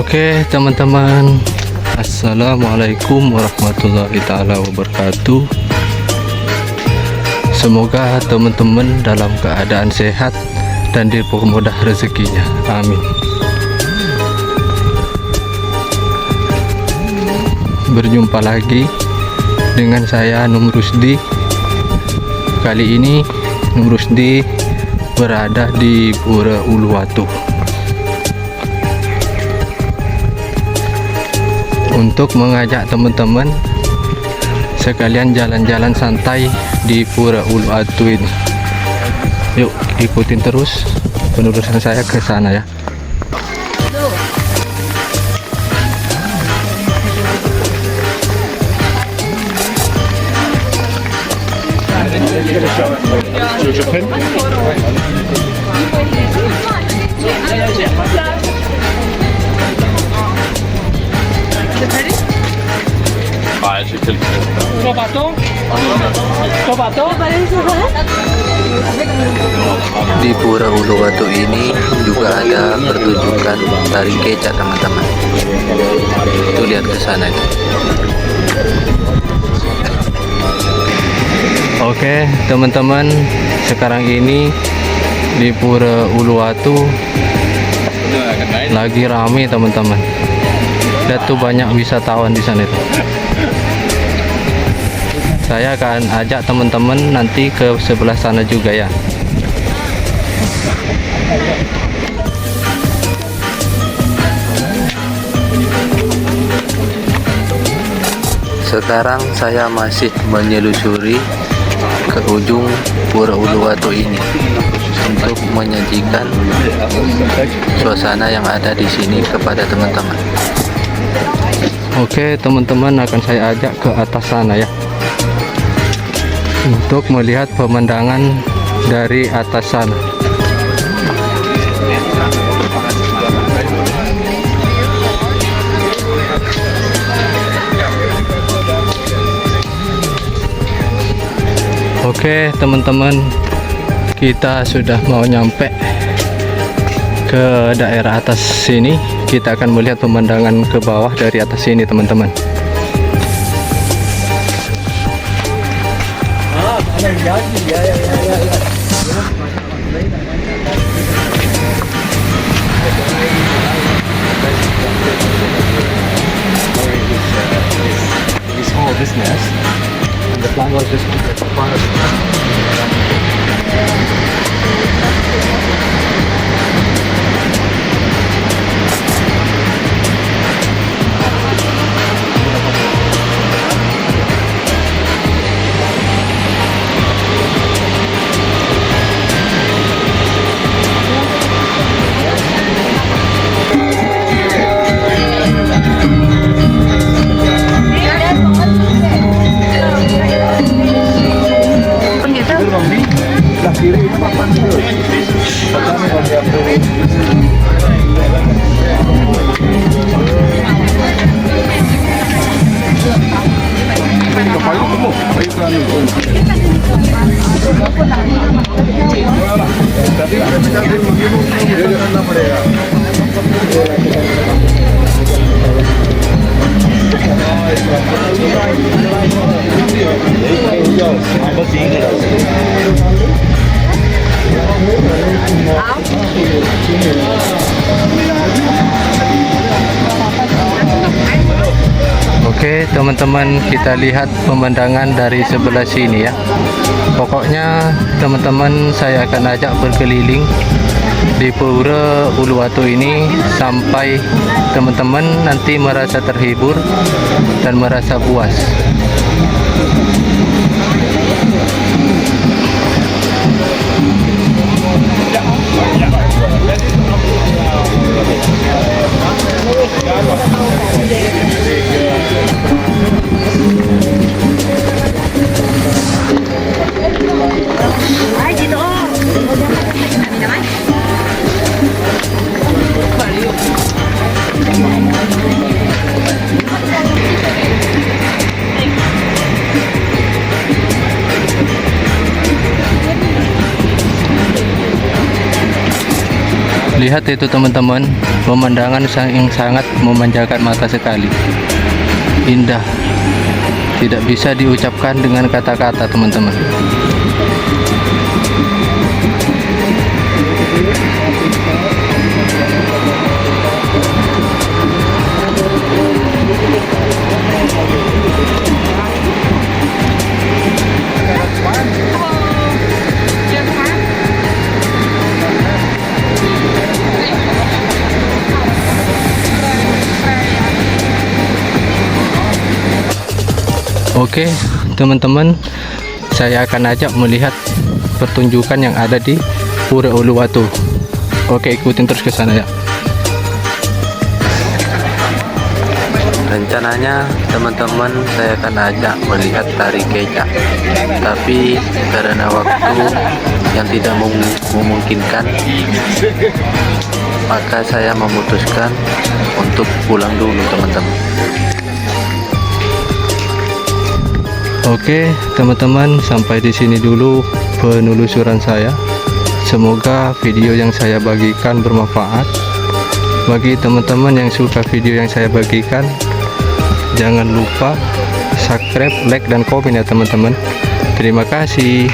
Oke teman-teman, assalamualaikum warahmatullahi taala wabarakatuh. Semoga teman-teman dalam keadaan sehat dan dipermudah rezekinya, amin. Berjumpa lagi dengan saya Nung Rusdi. Kali ini Nung Rusdi berada di Pura Uluwatu untuk mengajak teman-teman sekalian jalan-jalan santai di Pura Uluwatu ini. Yuk ikutin terus penelusuran saya ke sana ya. Di Pura Uluwatu ini juga ada pertunjukan tari kecak teman-teman. Itu lihat ke sana itu. Oke teman-teman, sekarang ini di Pura Uluwatu lagi rame teman-teman. Dan tuh banyak wisatawan di sana itu. Saya akan ajak teman-teman nanti ke sebelah sana juga ya. Sekarang saya masih menyelusuri ke ujung Pura Uluwatu ini untuk menyajikan suasana yang ada di sini kepada teman-teman. Oke teman-teman, akan saya ajak ke atas sana ya, untuk melihat pemandangan dari atas sana. Oke teman-teman, kita sudah mau nyampe ke daerah atas sini. Kita akan melihat pemandangan ke bawah dari atas sini teman-teman. Small business, and the plan was just to get part of it. Oke teman-teman, kita lihat pemandangan dari sebelah sini ya. Pokoknya teman-teman, saya akan ajak berkeliling di Pura Uluwatu ini sampai teman-teman nanti merasa terhibur dan merasa puas. Lihat itu teman-teman, pemandangan yang sangat memanjakan mata sekali. Indah, tidak bisa diucapkan dengan kata-kata teman-teman. Oke teman-teman, saya akan ajak melihat pertunjukan yang ada di Pura Uluwatu. Oke, ikutin terus ke sana ya. Rencananya teman-teman saya akan ajak melihat tari kecak, tapi karena waktu yang tidak memungkinkan, maka saya memutuskan untuk pulang dulu teman-teman. Oke teman-teman, sampai di sini dulu penelusuran saya. Semoga video yang saya bagikan bermanfaat. Bagi teman-teman yang suka video yang saya bagikan, jangan lupa subscribe, like, dan komen ya teman-teman. Terima kasih.